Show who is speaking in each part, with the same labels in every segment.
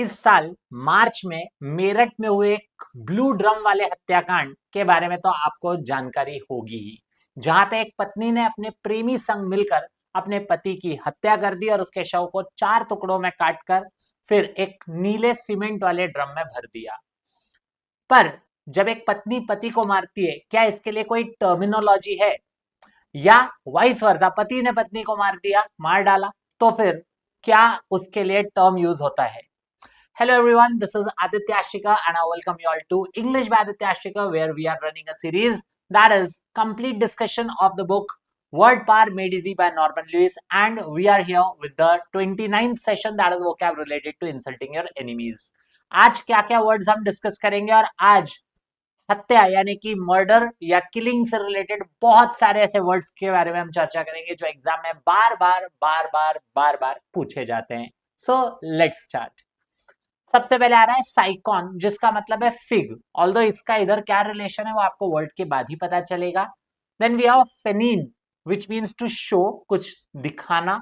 Speaker 1: इस साल मार्च में मेरठ में हुए एक ब्लू ड्रम वाले हत्याकांड के बारे में तो आपको जानकारी होगी ही, जहां पे एक पत्नी ने अपने प्रेमी संग मिलकर अपने पति की हत्या कर दी और उसके शव को 4 टुकड़ों में काटकर फिर एक नीले सीमेंट वाले ड्रम में भर दिया। पर जब एक पत्नी पति को मारती है, क्या इसके लिए कोई टर्मिनोलॉजी है? या वाइस वर्सा, पति ने पत्नी को मार दिया, मार डाला, तो फिर क्या उसके लिए टर्म यूज होता है? Hello everyone, this is Aditya Ashika and I welcome you all to English by Aditya Ashika, where we are running a series that is complete discussion of the book Word Power Made Easy by Norman Lewis, and we are here with the 29th session that is vocab related to insulting your enemies. आज क्या क्या words हम discuss करेंगे और आज हत्या यानी कि मर्डर या किलिंग से रिलेटेड बहुत सारे ऐसे वर्ड्स के बारे में हम चर्चा करेंगे जो एग्जाम में बार बार पूछे जाते हैं। So let's start. सबसे पहले आ रहा है साइकॉन, जिसका मतलब है फिग। ऑल्दो इसका इधर क्या रिलेशन है वो आपको वर्ड के बाद ही पता चलेगा। Then we have phainein which means to show, कुछ दिखाना।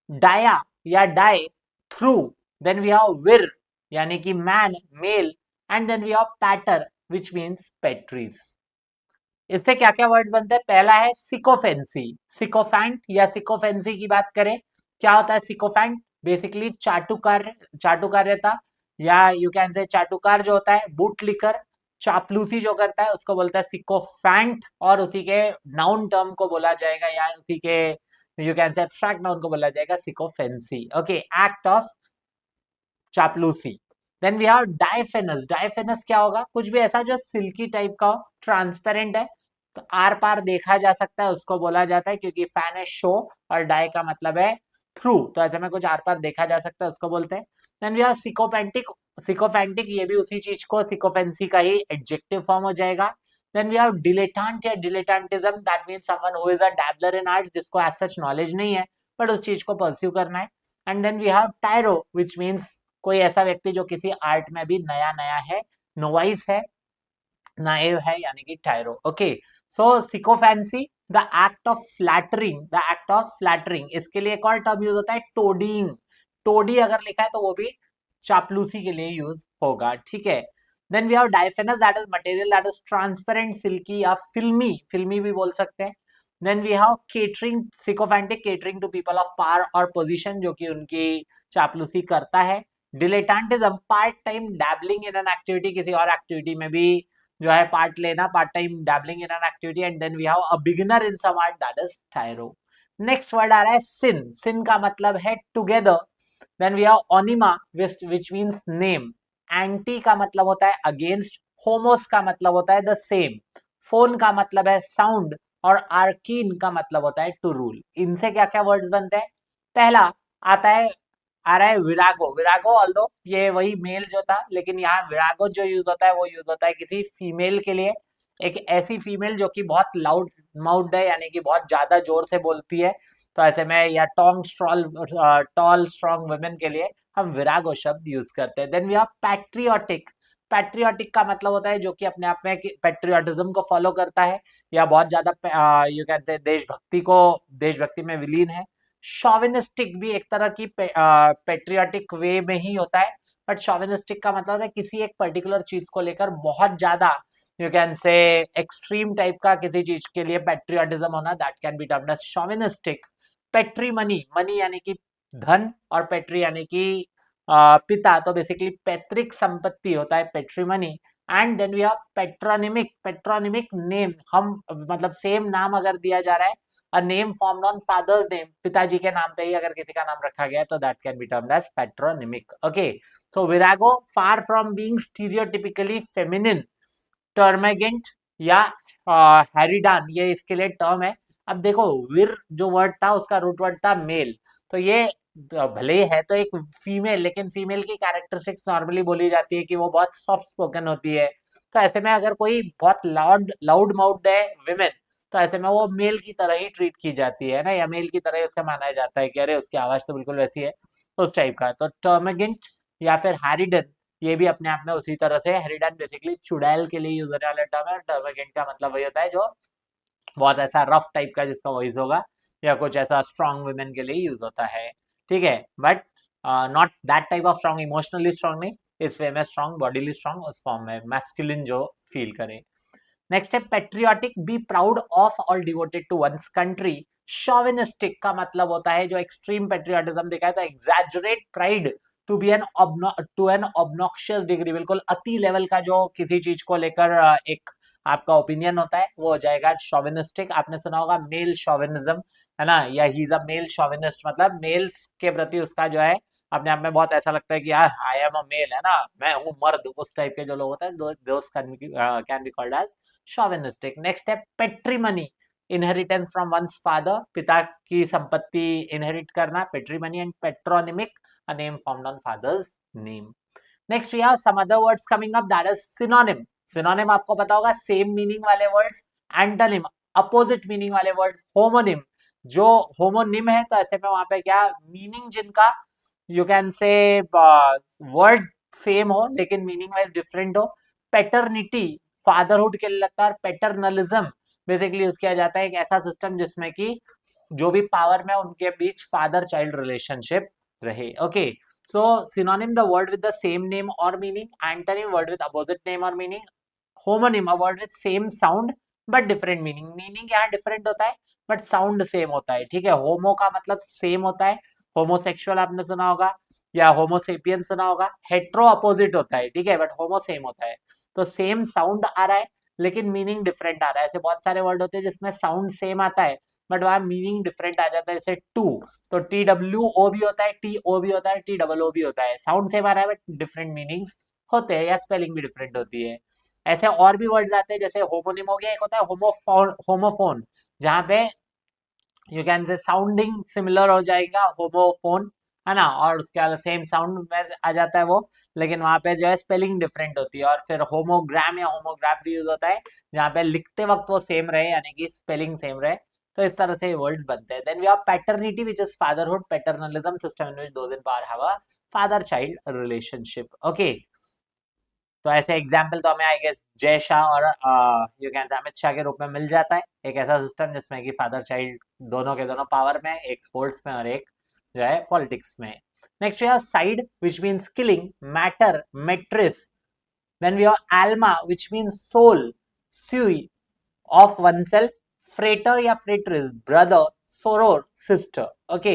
Speaker 1: डाया या di, through. Then we have vir यानी कि man, male. And then we have pater which means patris. इससे क्या क्या वर्ड बनते हैं? पहला है सिकोफेंसी। सिकोफैंट या सिकोफेंसी की बात करें, क्या होता है सिकोफैंट? बेसिकली चाटुकार्यता या यू कैन से चाटुकार जो होता है, बूट लिकर चापलूसी जो करता है उसको बोलता है सिकोफैंट, और उसी के नाउन टर्म को बोला जाएगा या उसी के you can say abstract noun को बोला जाएगा सिकोफेंसी। ओके, एक्ट ऑफ चापलूसी। Then we have diaphanous. Diaphanous क्या होगा? कुछ भी ऐसा जो सिल्की टाइप का हो, ट्रांसपेरेंट है, तो आर पार देखा जा सकता है, उसको बोला जाता है, क्योंकि फैन है शो और डाई का मतलब है थ्रू, तो ऐसे में कुछ आर पार देखा जा सकता है, उसको बोलते हैं। Then we have sycophantic. Sycophantic ये भी उसी चीज को, सिकोफेंसी का ही एडजेक्टिव फॉर्म हो जाएगा। देन वी हैव डिलेटांट या dilettantism, that means someone who is a dabbler in art, जिसको एज सच नॉलेज नहीं है बट उस चीज को परस्यू करना है। And then we have tyro which means कोई ऐसा व्यक्ति जो किसी आर्ट में भी नया नया है, नोवाइस है, नाइव है, यानी कि tyro. Okay, so sycophancy, the act of flattering. The act of flattering, इसके लिए एक और टर्म यूज होता है टोडीइंग। टोडी अगर लिखा है तो वो भी चापलूसी के लिए यूज होगा, ठीक है। Then we have diaphanous, that is material that is transparent, silky या फिल्मी, फिल्मी भी बोल सकते हैं। Then we have catering. Sycophantic, catering to people of power और पोजीशन, जो कि उनकी चापलूसी करता है। Dilettantism, part time dabbling in an activity, किसी और एक्टिविटी में भी जो है पार्ट लेना, part time dabbling in an activity. And then we have a beginner in some art, that is tyro. Next word आ रहा है सिन। सिन का मतलब है together. Then we have onyma which means name. Anti का मतलब होता है अगेंस्ट। होमोस का मतलब होता है द सेम। फोन का मतलब है साउंड, और आर्कीन का मतलब होता है टू रूल। इनसे क्या क्या वर्ड्स बनते हैं? पहला आता है, आ रहा है विरागो। विरागो ऑल्दो ये वही मेल जो था, लेकिन यहाँ विरागो जो यूज होता है वो यूज होता है किसी फीमेल के लिए। एक ऐसी फीमेल जो कि बहुत लाउड माउथ है, यानी कि बहुत ज्यादा जोर से बोलती है, तो ऐसे में, या टॉल स्ट्रॉन्ग वुमेन के लिए हम विरागो शब्द यूज करते हैं। Then we have patriotic. Patriotic का मतलब होता है जो कि अपने आप में पैट्रियोटिज्म को फॉलो करता है, या बहुत ज्यादा यू कहते हैं देशभक्ति में विलीन है। शॉविनिस्टिक भी एक तरह की पेट्रियाटिक वे में ही होता है, बट शॉविनिस्टिक का मतलब है किसी एक पर्टिकुलर चीज को लेकर बहुत ज्यादा you can say extreme type का किसी चीज के लिए पेट्रियाटिज्म होना, that can be termed as chauvinistic. Patri money, money यानी कि धन, और पेट्री यानी कि पिता, तो बेसिकली पैतृक संपत्ति होता है patrimony. And then we have patronymic. Patronymic name, हम मतलब सेम नाम अगर दिया जा रहा है, a name formed on father's name, पिताजी के नाम पे ही अगर किसी का नाम रखा गया है, तो that can be termed as patronymic. Okay, so virago, far from being stereotypically feminine, termagant या हैरिडान, ये इसके लिए टर्म है। अब देखो, विर जो वर्ड था उसका रूट वर्ड था मेल, तो ये भले ही है तो एक फीमेल, लेकिन फीमेल की कैरेक्टरिस्टिक्स नॉर्मली बोली जाती है कि वो बहुत सॉफ्ट स्पोकन होती है, तो ऐसे में अगर कोई बहुत लाउड माउथ है विमेन, तो ऐसे में वो मेल की तरह ही ट्रीट की जाती है ना, या मेल की तरह ही उसे माना जाता है कि अरे उसकी आवाज तो बिल्कुल वैसी है, उस टाइप का। तो टर्मगेंट या फिर हैरिडन, ये भी अपने आप में उसी तरह से, हैरिडन बेसिकली चुड़ैल के लिए यूज होने वाला टर्म है। टर्मगेंट का मतलब वही होता है जो बहुत ऐसा रफ टाइप का जिसका वॉइस होगा, या कुछ ऐसा स्ट्रॉन्ग वुमेन के लिए यूज होता है, ठीक है। But not that type of strong, emotionally strong नहीं, इस वे में स्ट्रॉन्ग, बॉडीली स्ट्रॉन्ग, उस फॉर्म में मैस्कुलिन जो फील करे। नेक्स्ट है पेट्रियाटिक, बी प्राउड ऑफ और devoted to one's country. Chauvinistic का मतलब होता है जो एक्सट्रीम पेट्रियाटिज्म दिखाए, तो exaggerate pride to be an to an obnoxious degree, बिल्कुल अति लेवल का जो किसी चीज को लेकर एक आपका ओपिनियन होता है वो हो जाएगा शॉविनिस्टिक। आपने सुना होगा मेल शॉविनिज्म, है ना, या he is a male chauvinist, मतलब मेल्स के प्रति उसका जो है अपने आप में बहुत ऐसा लगता है कि यार आई एम अ मेल, है ना, मैं हूँ मर्द, उस टाइप के जो लोग होते हैं those can be called as chauvinistic. Next है patrimony, inheritance from one's father, पिता की संपत्ति इनहेरिट करना, patrimony. And patronymic, a name formed on father's name. Next we have some other words coming up, that is synonym. Synonym आपको पता होगा same meaning वाले words, antonym opposite meaning वाले words, homonym जो होमोनिम है तो ऐसे में वहां पे क्या मीनिंग जिनका यू कैन से वर्ड सेम हो लेकिन मीनिंग वाइज डिफरेंट हो। पेटर्निटी फादरहुड के लिए लगता है, और पेटर्नलिज्म बेसिकली यूज किया जाता है एक ऐसा सिस्टम जिसमें कि जो भी पावर में उनके बीच फादर चाइल्ड रिलेशनशिप रहे। Okay, so synonym the word with the same name or meaning, antonym word with opposite name or meaning, homonym a word with same sound but different meaning, meaning यहाँ different होता है but sound same होता है, ठीक है। होमो का मतलब same होता है, होमोसेक्सुअल आपने सुना होगा या होमोसेपियन सुना होगा। हेट्रो अपोजिट होता है, ठीक है, बट होमो सेम होता है। तो सेम साउंड आ रहा है लेकिन मीनिंग डिफरेंट आ रहा है। ऐसे बहुत सारे वर्ड होते हैं जिसमें साउंड सेम आता है बट वहां मीनिंग डिफरेंट आ जाता है, जैसे टू, तो टी डब्ल्यू ओ भी होता है, टी ओ भी होता है, टी डबल ओ भी होता है, साउंड सेम आ रहा है बट डिफरेंट मीनिंग्स होते हैं या स्पेलिंग भी डिफरेंट होती है। ऐसे और भी वर्ड्स आते हैं, जैसे होमोनिम हो गया, एक होता है होमोफोन, होमोफोन जहाँ पे यू कैन से साउंडिंग सिमिलर हो जाएगा होमोफोन, है ना, और उसके बाद सेम साउंड में आ जाता है वो, लेकिन वहां पे जो है स्पेलिंग डिफरेंट होती है। और फिर होमोग्राम या होमोग्राफ भी यूज होता है जहाँ पे लिखते वक्त वो सेम रहे यानी कि स्पेलिंग सेम रहे। तो इस तरह से वर्ड्स बनते हैं। Then we have paternity which is fatherhood, paternalism system in which those in power have a father child relationship. Okay, तो ऐसे एग्जाम्पल तो हमें आई गेस जय शाह और यू कैन से अमित शाह के रूप में मिल जाता है, एक ऐसा सिस्टम जिसमें कि फादर चाइल्ड दोनों के दोनों पावर में, एक स्पोर्ट्स में और एक जो है पॉलिटिक्स में। Next we have cide which means killing, mater matris, then we have alma which means soul, sui of oneself, freighter या freightress brother, soror sister। Okay,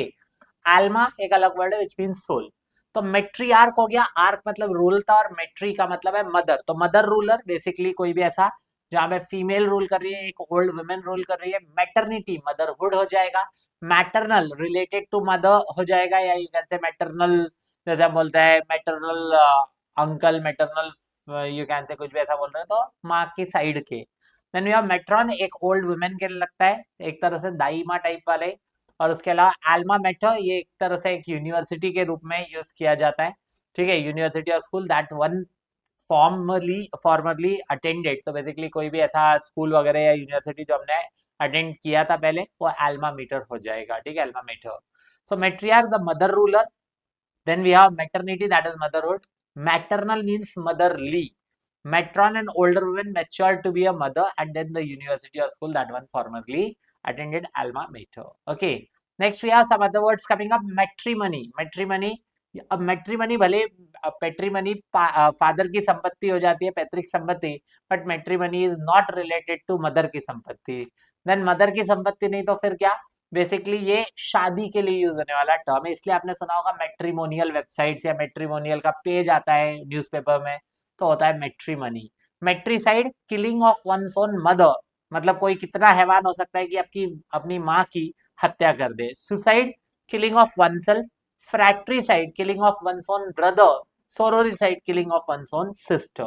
Speaker 1: alma एक अलग वर्ड है which means soul। तो matriarch हो गया, arc मतलब rule था और मेट्री का मतलब है मदर, तो मदर रूलर बेसिकली कोई भी ऐसा जहां पे फीमेल रूल कर रही है, एक ओल्ड वुमेन रूल कर रही है। मैटरनिटी मदरहुड हो जाएगा, मैटरनल रिलेटेड टू मदर हो जाएगा, या यू कैन से मैटरनल जैसे हम बोलते हैं maternal uncle, maternal you can से कुछ भी ऐसा बोल रहे हैं तो माँ की साइड के। देन वी हैव मेट्रॉन, एक ओल्ड वुमेन के लिए लगता है, एक तरह से दाई माँ टाइप वाले। और उसके अलावा एल्मा मेटर, ये एक तरह से एक यूनिवर्सिटी के रूप में यूज किया जाता है, ठीक है, यूनिवर्सिटी और school that one formerly attended, तो बेसिकली कोई भी ऐसा स्कूल वगैरह या यूनिवर्सिटी जो हमने अटेंड किया था पहले वो एल्मा मीटर हो जाएगा, ठीक है, alma mater. So matriarch the mother ruler, then we have maternity that is motherhood, maternal means motherly, matron an older woman matured to be a mother, and then the university or school that one formerly attended alma mater। Okay, next we have some other words coming up, matrimony, matrimony, अब matrimony भले पेट्रीमनी father की संपत्ति हो जाती है, पैतृक संपत्ति, but matrimony is not related to mother की संपत्ति। देन मदर की संपत्ति नहीं तो फिर क्या, बेसिकली ये शादी के लिए यूज होने वाला टर्म है, इसलिए आपने सुना होगा मैट्रिमोनियल वेबसाइट्स या मैट्रिमोनियल का पेज आता है न्यूज़पेपर में तो होता है matrimony. Matricide killing of one's own mother, मतलब कोई कितना हैवान हो सकता है कि आपकी अपनी माँ की हत्या कर दे। Suicide killing of oneself, fratricide killing of one's own brother, sororicide killing of one's own sister।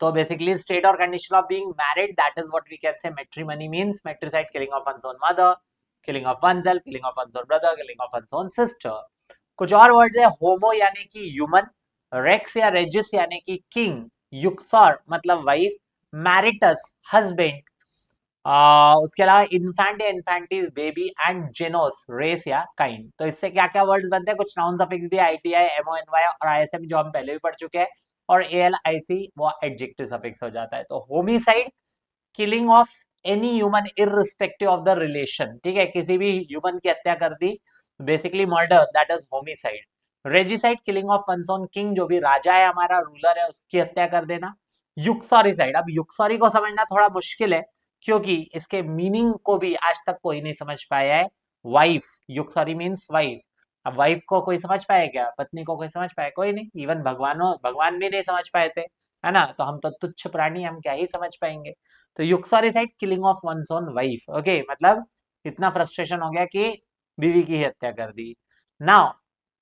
Speaker 1: तो बेसिकली स्टेट और condition of being married, that is what we can say matrimony means. Matricide killing of one's own mother, killing of oneself, killing of one's own brother, killing of one's own sister. कुछ और words है, होमो यानी कि human, racks या रेजिस यानी कि king, युक्सर मतलब wife, मैरिटस husband, उसके अलावा इन्फेंट या इन्फेंटिस बेबी, एंड जेनोस रेस या काइंड। तो इससे क्या क्या वर्ड्स बनते हैं, कुछ नाउन सफिक्स भी आईटीआई, एमओएनवाई और आईएसएम जो हम पहले भी पढ़ चुके हैं, और एएलआईसी वो एडजेक्टिव सफिक्स हो जाता है। तो homicide killing of any human irrespective of the relation, ठीक है, किसी भी ह्यूमन की हत्या कर दी basically murder that is homicide. Regicide killing of one's own king, जो भी राजा है हमारा, रूलर है, उसकी हत्या कर देना। युक्सॉरिसाइड, अब युक्सॉरी को समझना थोड़ा मुश्किल है क्योंकि इसके मीनिंग को भी आज तक कोई नहीं समझ पाया है। Wife, uxori means wife. अब वाइफ को कोई समझ पाए क्या? पत्नी को कोई समझ पाए? कोई नहीं, इवन भगवान भी नहीं समझ पाए थे, है ना? तो हम तो तुच्छ प्राणी, हम क्या ही समझ पाएंगे। तो uxoricide killing of one's own wife, okay, मतलब इतना फ्रस्ट्रेशन हो गया कि बीवी की ही हत्या कर दी। नाउ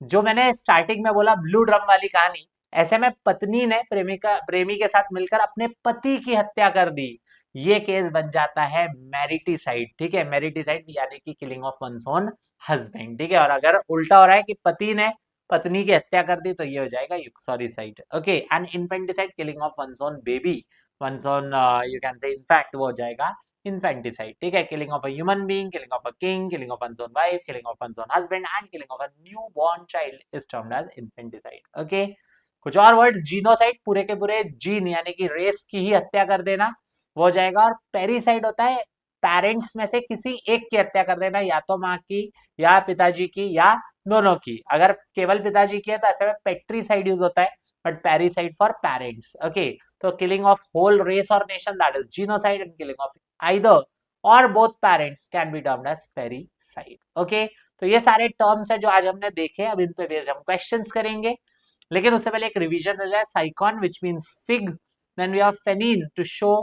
Speaker 1: जो मैंने स्टार्टिंग में बोला ब्लू ड्रम वाली कहानी, ऐसे में पत्नी ने प्रेमी के साथ मिलकर अपने पति की हत्या कर दी, ये केस बन जाता है मैरिटिसाइड, ठीक है? मैरिटिसाइड यानी कि killing of one's own husband, ठीक है? और अगर उल्टा हो रहा है कि पति ने पत्नी की हत्या कर दी, तो ये हो जाएगा uxoricide, okay. And infanticide killing of one's own baby, one's own you can say in fact, वो हो जाएगा infanticide, ठीक है? Killing of a human being, killing of a king, killing of one's own wife, killing of one's own husband and killing of a newborn child is termed as infanticide, okay. कुछ और word, genocide, पूरे के पूरे gene यानी कि race की ही हत्या कर देना, वो हो जाएगा। और पेरिसाइड होता है पेरेंट्स में से किसी एक की हत्या कर देना, या तो माँ की या पिताजी की या दोनों की। अगर केवल पिताजी की है तो ऐसे में पेट्रीसाइड यूज होता है, but parricide for parents, okay. तो किलिंग ऑफ होल रेस और nation that is genocide, and killing of either or both parents can be termed as parricide, okay। तो ये सारे टर्म्स है जो आज हमने देखे, अब इन पे बेस्ड हम क्वेश्चंस करेंगे, लेकिन उससे पहले एक रिवीजन हो जाए। Sycon which means fig, then we have phainein to show,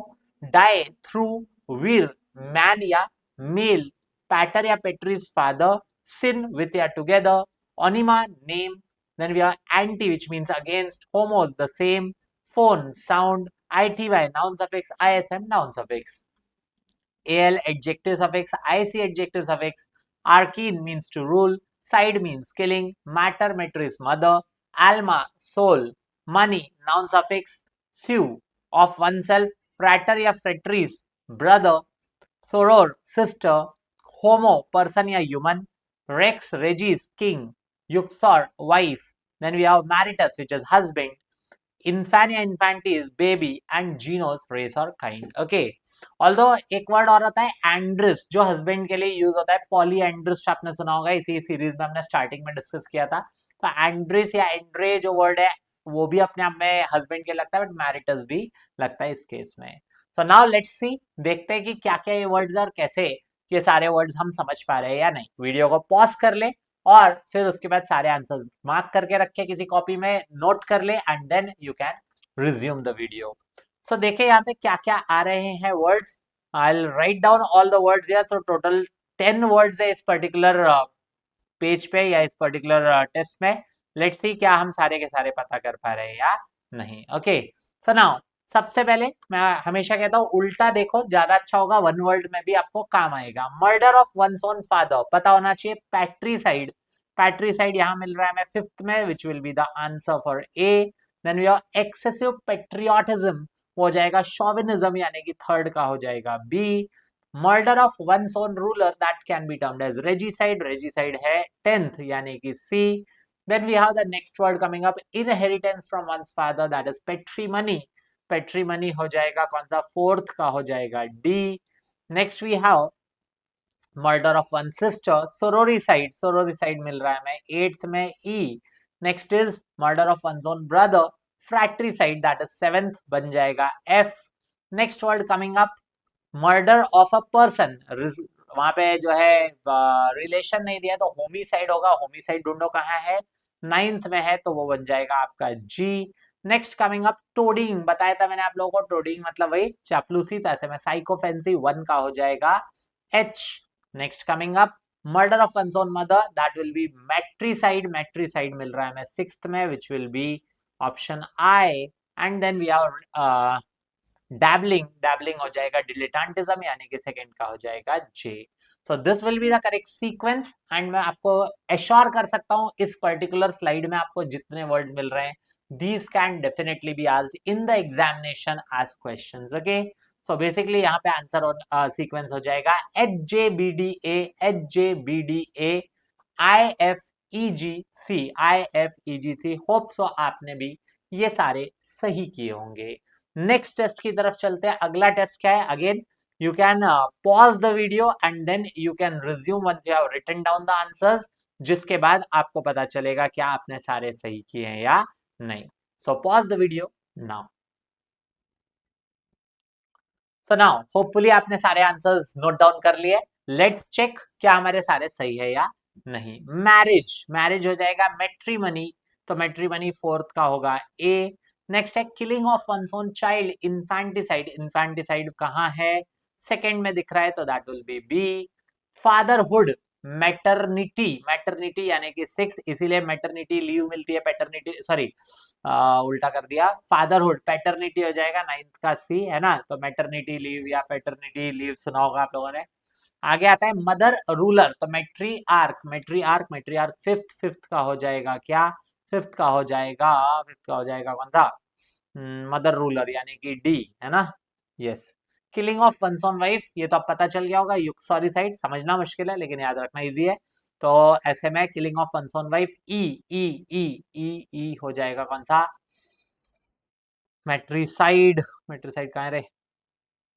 Speaker 1: di through, vir man या मेल, पैटर या पेट्रीज फादर, सिन विथ या together, onyma name, then we have anti which means against, homos the same, phone sound, ity noun suffix, ism noun suffix, al adjective suffix, ic adjective suffix, arcane means to rule, side means killing, matter matter is mother, alma soul, money noun suffix, su of oneself, frater या fratries brother, soror sister, homo person या human, rex regis king, yuxor wife, then we have maritus which is husband, infant या infanti is baby, and genus race or kind, okay। Although एक word और होता है एंड्रिस, जो husband के लिए use होता है, पॉली एंड्रिस आपने सुना होगा, इसी सीरीज में हमने स्टार्टिंग में डिस्कस किया था। तो एंड्रिस या एंड्रे जो वर्ड है वो भी अपने आप में हस्बैंड के लगता है, बट मैरिटस भी लगता है इस केस में। सो नाउ लेट्स सी, देखते हैं कि क्या क्या ये वर्ड्स और कैसे ये सारे वर्ड्स हम समझ पा रहे हैं या नहीं। वीडियो को पॉज कर ले और फिर उसके बाद सारे आंसर मार्क करके रखे किसी कॉपी में, नोट कर ले, and then you can resume the video. तो देखिए यहाँ पे क्या क्या आ रहे हैं words. I will write down all the words here. तो टोटल 10 वर्ड्स है इस पर्टिकुलर पेज पे या इस पर्टिकुलर टेस्ट में। लेट्स सी क्या हम सारे के सारे पता कर पा रहे हैं या नहीं, ओके। सो नाउ सबसे पहले मैं हमेशा कहता हूँ उल्टा देखो, ज्यादा अच्छा होगा, वन वर्ड में भी आपको काम आएगा। Murder of one's own father पता होना चाहिए, पैट्रीसाइड, पैट्रीसाइड यहाँ मिल रहा है हमें फिफ्थ में, which will be the answer for A. Then we have excessive patriotism, हो जाएगा शॉविनिज्म यानी कि थर्ड का हो जाएगा B. Murder of one's own ruler that can be termed as regicide, regicide है 10th यानी कि C. Then we have the next word coming up, inheritance from one's father that is patrimony, patrimony हो जाएगा कौन सा, fourth का हो जाएगा D. Next we have murder of one sister, sororicide, sororicide मिल रहा है हमें 8th में E. Next is murder of one own brother, fratricide that is 7th बन जाएगा F. Next word coming up, murder of a person, वहां पे जो है रिलेशन नहीं दिया तो होमिसाइड होगा, होमिसाइड ढूंढो कहाँ है, 9th में है, तो वो बन जाएगा आपका जी। नेक्स्ट कमिंग अप, टोडिंग, बताया था मैंने आप लोगों को, टोडिंग मतलब वही चापलूसी, तो ऐसे में साइकोफेंसी 1 का हो जाएगा H. Next coming up, murder of one's own mother that will be matricide, matricide मिल रहा है हमें 6th में, which will be option I. And then we are dabbling, dabbling हो जाएगा डिलेटेंटिज्म यानी कि सेकंड का हो जाएगा J. So this will be the correct sequence, and मैं आपको एश्योर कर सकता हूं इस पर्टिकुलर स्लाइड में आपको जितने वर्ड मिल रहे हैं, these can definitely be asked in the examination as questions, okay। so basically यहाँ पे आंसर सीक्वेंस हो जाएगा HJBDA, HJBDA, IFEGC, IFEGC। Hope so आपने भी ये सारे सही किए होंगे। नेक्स्ट टेस्ट की तरफ चलते हैं। अगला टेस्ट क्या है, again you can pause the video and then you can resume once you have written down the answers, जिसके बाद आपको पता चलेगा क्या आपने सारे सही किए हैं या नहीं। So pause the video now. तो नाउ होपफुली आपने सारे आंसर्स नोट डाउन कर लिए। लेट्स चेक क्या हमारे सारे सही है या नहीं। मैरिज, मैरिज हो जाएगा मैट्रिमनी, तो मैट्रिमनी फोर्थ का होगा ए। नेक्स्ट है killing of one's own child, infanticide, infanticide कहाँ है, सेकंड में दिख रहा है तो that will be B. Fatherhood, maternity, maternity यानी कि सिक्स, इसीलिए मैटरनिटी लीव मिलती है, पैटर्निटी सॉरी उल्टा कर दिया, फादरहुड, पैटर्निटी हो जाएगा नाइन्थ का सी है ना, तो मैटरनिटी लीव या पैटर्निटी लीव सुना होगा आप लोगों ने। आगे आता है मदर रूलर, तो matriarch, matriarch, matriarch fifth, fifth का हो जाएगा क्या, फिफ्थ का हो जाएगा, फिफ्थ का हो जाएगा कौन सा, मदर रूलर यानी कि डी है ना, yes. Killing of one's own wife, ये तो अब पता चल गया होगा, सॉरी साइड समझना मुश्किल है लेकिन याद रखना इजी है। तो ऐसे में killing of one's own wife E, E E E E हो जाएगा कौन सा, मैट्रिसाइड, मैट्रिसाइड कहाँ है रे,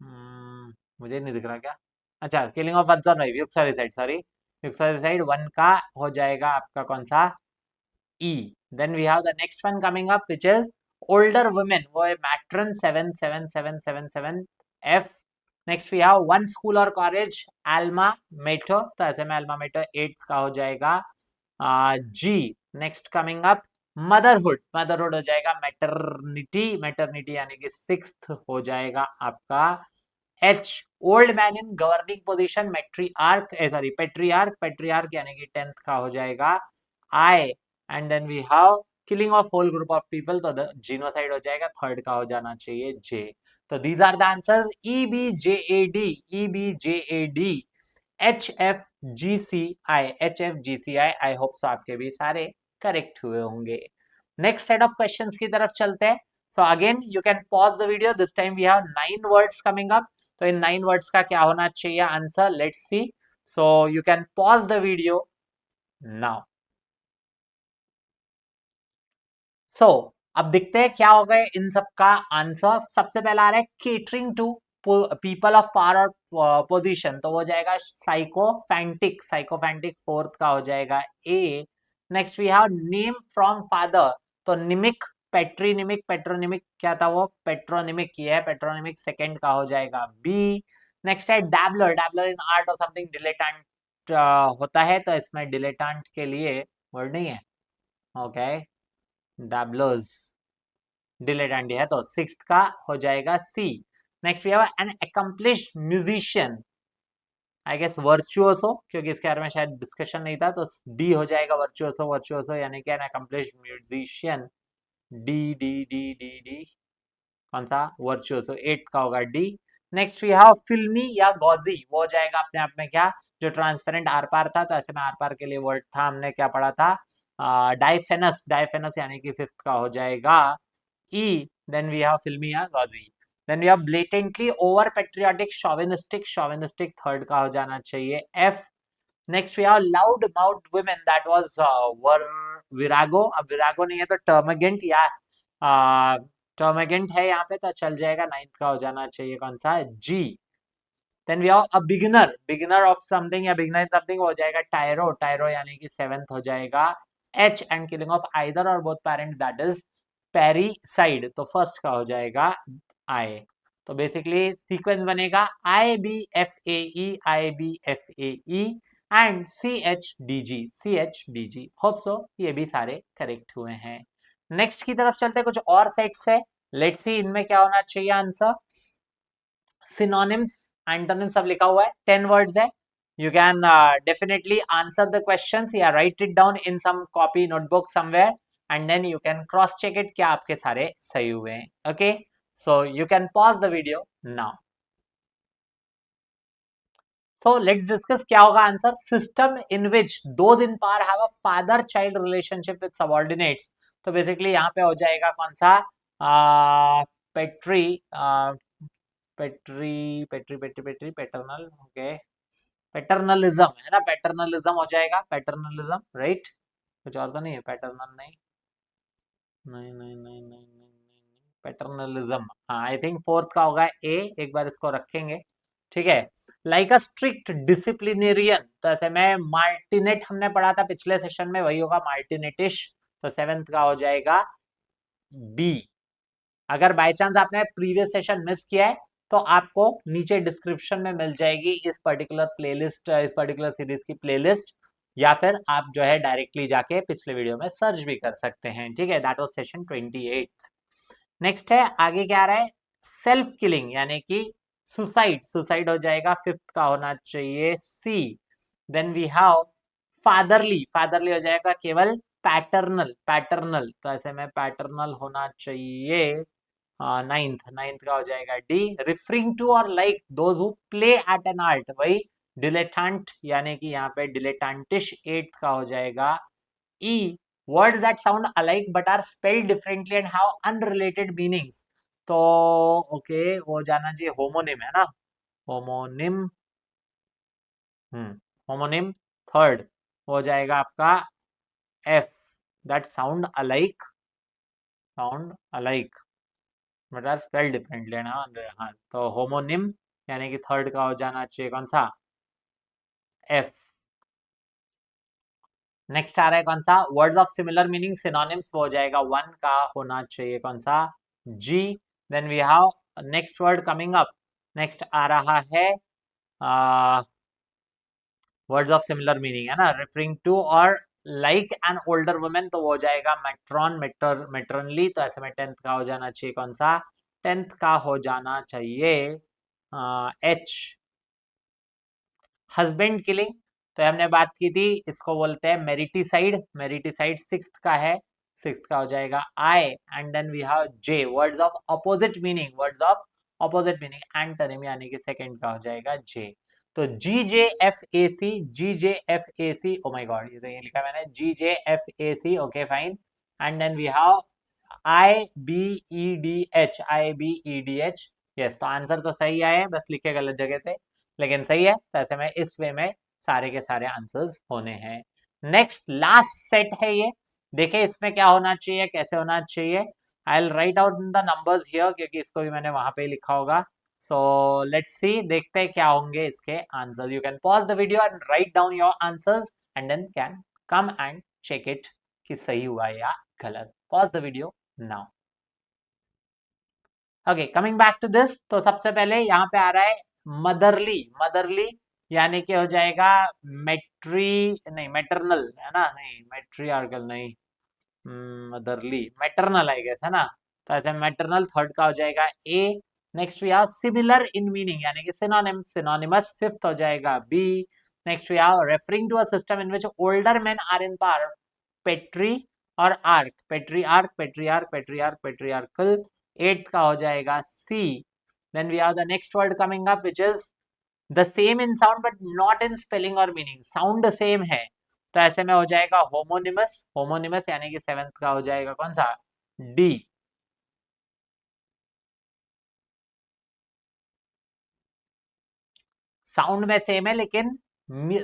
Speaker 1: मुझे नहीं दिख रहा क्या, अच्छा killing of one's own wife uxoricide, sorry uxoricide one का हो जाएगा आपका कौन सा, E. Then we have the next one coming up, which is older women. वो है matron 777777 F. Next we have one school or college, Alma Mater. तो ऐसे में Alma Mater 8 का हो जाएगा G. Next coming up motherhood. motherhood हो जाएगा maternity. maternity यानी कि 6th हो जाएगा आपका H. old man in governing position, matriarch, sorry patriarch. patriarch यानी कि 10th का हो जाएगा I. And then we have killing of whole group of people, तो जीनोसाइड हो जाएगा, थर्ड का हो जाना चाहिए जे। तो these are the answers E B J A D, E B J A D, H F G C I, H F G C I. I hope so आपके भी सारे करेक्ट हुए होंगे। नेक्स्ट सेट ऑफ क्वेश्चंस की तरफ चलते हैं। So again you can pause the video, this time we have 9 words coming up. तो इन 9 वर्ड्स का क्या होना चाहिए answer, let's see. So you can pause the video now. So अब दिखते हैं क्या होगा इन सब का आंसर। सबसे पहला आ रहा है catering to people of power और पोजीशन, तो वो जाएगा साइकोफैंटिक, साइकोफैंटिक फोर्थ का हो जाएगा A. Next we have name from father, तो निमिक, पेट्रीनिमिक, पेट्रोनिमिक क्या था वो, पेट्रोनिमिक किया है, पेट्रोनिमिक सेकंड का हो जाएगा बी। नेक्स्ट है डैबलर, डैबलर इन आर्ट और समथिंग डिलेटेंट होता है, तो इसमें डिलेटेंट के लिए वर्ड नहीं है, ओके डैबलर्स, डिलेटेंट है, तो सिक्स्थ का हो जाएगा C. Next we have an accomplished musician, I guess virtuoso, क्योंकि इसके बारे में शायद डिस्कशन नहीं था, तो डी हो जाएगा वर्चुओसो, वर्चुओसो यानी कि an accomplished musician, D D D D D कौन सा, वर्चुओसो एट का होगा डी। नेक्स्ट वी हैव फिल्मी या गॉजी, वो हो जाएगा अपने आप में क्या, जो ट्रांसपेरेंट आर पार था, तो ऐसे में आर पार के लिए वर्ड था, हमने क्या पढ़ा था, डाइफेनस, डाइफेनस यानी कि फिफ्थ का हो जाएगा E. Then we have filmy या gauzy. Then we have blatantly over patriotic, chauvinistic, chauvinistic third का हो जाना चाहिए F. Next we have loud mouthed women, that was were virago, अब virago नहीं है तो termagant या termagant है यहाँ पे, तो चल जाएगा, नाइन्थ का हो जाना चाहिए कौन सा, G. Then we have a beginner, beginner of something या beginner in something हो जाएगा tyro, tyro यानी कि सेवेंथ हो जाएगा H. And killing of either or both parent, that is पेरीसाइड, तो फर्स्ट का हो जाएगा आई। तो बेसिकली सीक्वेंस बनेगा I B F A E, I B F A E and C H D G, C H D G. Hope so ये भी सारे correct हुए हैं। नेक्स्ट की तरफ चलते कुछ और सेट्स है, लेट्स सी इनमें क्या होना चाहिए आंसर। सिनोनिम्स, एंटोनिम सब लिखा हुआ है, 10 वर्ड्स है। You can definitely answer the questions या write it down in some copy notebook somewhere and then you can cross check it क्या आपके सारे सही हुए हैं। Okay, so you can pause the video now. So let's discuss क्या होगा answer. System in which those in power have a father-child relationship with subordinates, तो basically यहाँ पे हो जाएगा कौन सा, patri, patri patri patri patri paternal, okay paternalism है ना, पैटर्नलिज्म हो जाएगा, पैटर्नलिज्म राइट, कुछ और तो नहीं है, पैटर्नल नहीं, नहीं नहीं नहीं नहीं नहीं पैटर्नलिज्म, हाँ आई थिंक फोर्थ का होगा ए, एक बार इसको रखेंगे ठीक है। लाइक अ स्ट्रिक्ट डिसिप्लिनेरियन, तो ऐसे में मार्टिनेट हमने पढ़ा था पिछले सेशन में, वही होगा मार्टिनेटिश, तो सेवेंथ का हो जाएगा बी। अगर बाय चांस आपने प्रीवियस सेशन मिस किया है तो आपको नीचे डिस्क्रिप्शन में मिल जाएगी इस पर्टिकुलर प्लेलिस्ट, इस पर्टिकुलर सीरीज की प्लेलिस्ट, या फिर आप जो है डायरेक्टली जाके पिछले वीडियो में सर्च भी कर सकते हैं, ठीक है। That was session 28। नेक्स्ट है, आगे क्या आ रहा है, सेल्फ किलिंग यानी कि सुसाइड, सुसाइड हो जाएगा, फिफ्थ का होना चाहिए C. Then we have fatherly, fatherly हो जाएगा केवल पैटर्नल, पैटर्नल, तो ऐसे में पैटर्नल होना चाहिए नाइन्थ, नाइन्थ का हो जाएगा डी। रिफरिंग टू और like those who play at an art, वही डिलेटेंट यानी कि यहाँ पे डिलेटेंटिश, एट्थ का हो जाएगा E. Words that sound alike but are spelled differently and have unrelated meanings, तो ओके वो जाना चाहिए होमोनिम, है ना, होमोनिम, होमोनिम थर्ड हो जाएगा आपका F, that sound alike, sound alike but are spelled differently no, हाँ, तो होमोनिम यानी कि थर्ड का हो जाना चाहिए कौन सा, एफ। नेक्स्ट आ रहा है कौन सा, words of similar meaning synonyms, हो जाएगा वन का होना चाहिए कौन सा, G. Then we have next word coming up, next आ रहा है वर्ड्स ऑफ सिमिलर मीनिंग, है ना, रेफरिंग टू और लाइक एन ओल्डर वुमेन, तो वो हो जाएगा मेट्रॉन, मेट्रनली, तो ऐसे में टेंथ का हो जाना चाहिए कौन सा, टेंथ का हो जाना चाहिए एच। हस्बैंड किलिंग, तो हमने बात की थी, इसको बोलते हैं मेरिटिसाइड, मेरिटिसाइड सिक्स्थ का है, सिक्स्थ का हो जाएगा I. And then we have J, words of opposite meaning, words of opposite meaning antonym यानी कि सेकंड का हो जाएगा जे। तो G J F A C, G J F A C, O my god, ये तो ये लिखा मैंने, G J F A C, okay fine. And then we have I B E D H, I B E D H, yes, तो answer तो सही आए, बस लिखे गलत जगह थे, लेकिन सही है, तो ऐसे में इस वे में सारे के सारे आंसर्स होने हैं। नेक्स्ट लास्ट सेट है ये, देखिए इसमें क्या होना चाहिए, कैसे होना चाहिए। आई will right out the numbers here, क्योंकि इसको भी मैंने वहां पे लिखा होगा। सो लेट्स सी, देखते हैं क्या होंगे इसके answer. You can pause the video and write down your answers and then can come and check it कि सही हुआ या गलत। Pause the video now. Okay, coming back to this, तो सबसे पहले यहाँ पे आ रहा है मदरली, मदरली यानी कि हो जाएगा मेट्री, नहीं मेटरनल, है ना, नहीं मेट्रियार्कल नहीं, मदरली मैटरनल आई गेस, है ना, तो ऐसे मैटरनल थर्ड का हो जाएगा A. Next we have similar in meaning यानी कि सिनोनिम, सिनोनिमस फिफ्थ हो जाएगा B. Next we have referring to a system in which older men are in power, patri और arch, patriarch, patriarch, patriarch, patriarchal, eighth का हो जाएगा C. Then we have the next word coming up which is the same in sound but not in spelling और meaning, sound same है, तो ऐसे में हो जाएगा होमोनिमस, होमोनिमस यानी कि सेवेंथ का हो जाएगा कौन सा, डी। साउंड में सेम है लेकिन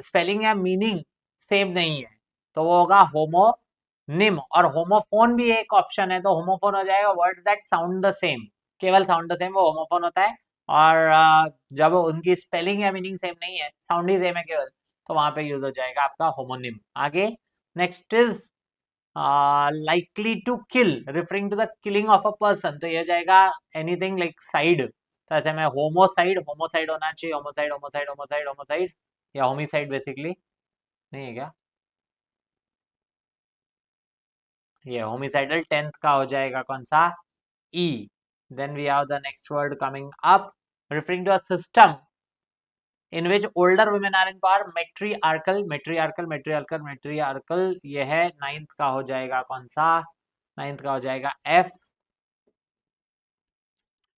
Speaker 1: स्पेलिंग या मीनिंग सेम नहीं है, तो वो होगा होमोनिम। और होमोफोन भी एक ऑप्शन है, तो होमोफोन हो जाएगा words that sound the same, केवल साउंड द सेम वो होमोफोन होता है। और जब उनकी स्पेलिंग या मीनिंग सेम नहीं है, साउंड ही सेम है केवल, तो वहां पे यूज हो जाएगा आपका होमोनिम। आगे next is likely to kill, referring to the killing of a person, तो ये हो जाएगा एनीथिंग लाइक साइड, तो ऐसे में होमोसाइड, होमोसाइड होना चाहिए, होमोसाइड, होमोसाइड, होमोसाइड, होमोसाइड या होमिसाइड बेसिकली, नहीं है क्या, ये होमिसाइडल टेंथ का हो जाएगा कौन सा, E. Then we have the next word coming up, referring to a system in which older women are in power, matriarchal, matriarchal, matriarchal, matriarchal, ये है नाइन्थ का हो जाएगा कौन सा, नाइन्थ का हो जाएगा एफ।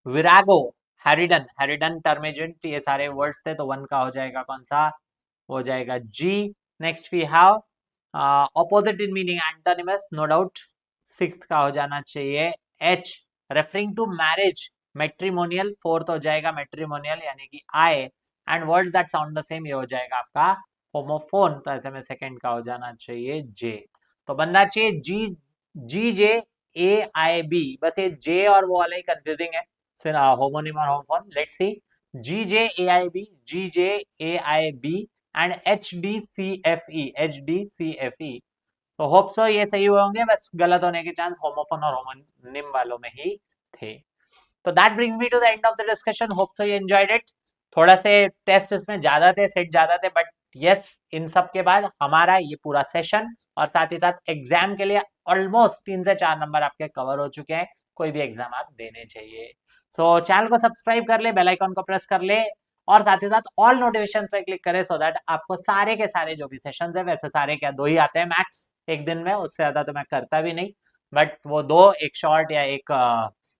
Speaker 1: विरागो, हेरिडन, हेरिडन, टर्मेजेंट, ये सारे वर्ड्स थे, तो वन का हो जाएगा कौन सा, हो जाएगा G. Next we have opposite in meaning antonymous, no doubt, sixth का हो जाना चाहिए H. Referring to marriage, matrimonial, fourth हो जाएगा मेट्रीमोनियल यानी कि I. And words that sound the same, ये हो जाएगा आपका होमोफोन, तो ऐसे में सेकंड का हो जाना चाहिए जे। तो बनना चाहिए जी, जी जे ए आई बी, बस ये जे और वो वाला ही कंफ्यूजिंग है, होमोनिम और homophone. Let's see, GJAIB, GJAIB and HDCFE. तो होप सो ये सही हुए होंगे, बस गलत होने के चांस होमोफोन और होमोनिम वालों में ही थे। तो that brings me to the end of the discussion. Hope so you enjoyed it. थोड़ा से टेस्ट इसमें ज्यादा थे, सेट ज्यादा थे, बट यस, इन सब के बाद हमारा ये पूरा सेशन और साथ ही साथ एग्जाम के लिए ऑलमोस्ट 3 से 4 नंबर आपके कवर हो चुके हैं। कोई भी एग्जाम आप देने चाहिए। सो चैनल को सब्सक्राइब कर ले, बेल आइकन को प्रेस कर ले और साथ ही साथ ऑल नोटिफिकेशन पे क्लिक करें सो दैट आपको सारे के सारे जो भी सेशंस है, वैसे सारे क्या 2 ही आते हैं मैक्स एक दिन में, उससे ज्यादा तो मैं करता भी नहीं, बट वो 2, एक शॉर्ट या एक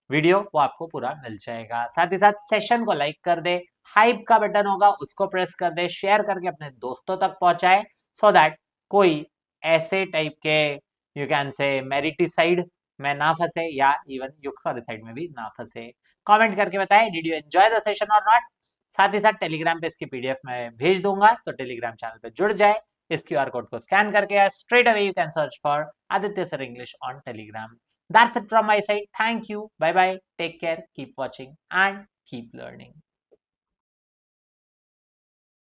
Speaker 1: वीडियो, वो आपको पूरा मिल जाएगा। साथ ही साथ सेशन को लाइक कर दे, हाइप का बटन होगा उसको प्रेस कर दे, शेयर करके अपने दोस्तों तक पहुंचाए सो दैट कोई ऐसे टाइप के यू कैन से मेरिटिसाइड में ना फंसे या इवन युक्सोरिसाइड में भी ना फंसे। कमेंट करके बताएं did you enjoy the session और नॉट। साथ ही साथ टेलीग्राम पे इसकी पीडीएफ में भेज दूंगा, तो टेलीग्राम चैनल पे जुड़ जाए। इस क्यूआर कोड को स्कैन करके straight away you can search for Aditya sir English on Telegram. That's it from my side. Thank you. Bye bye. Take care. Keep watching and keep learning.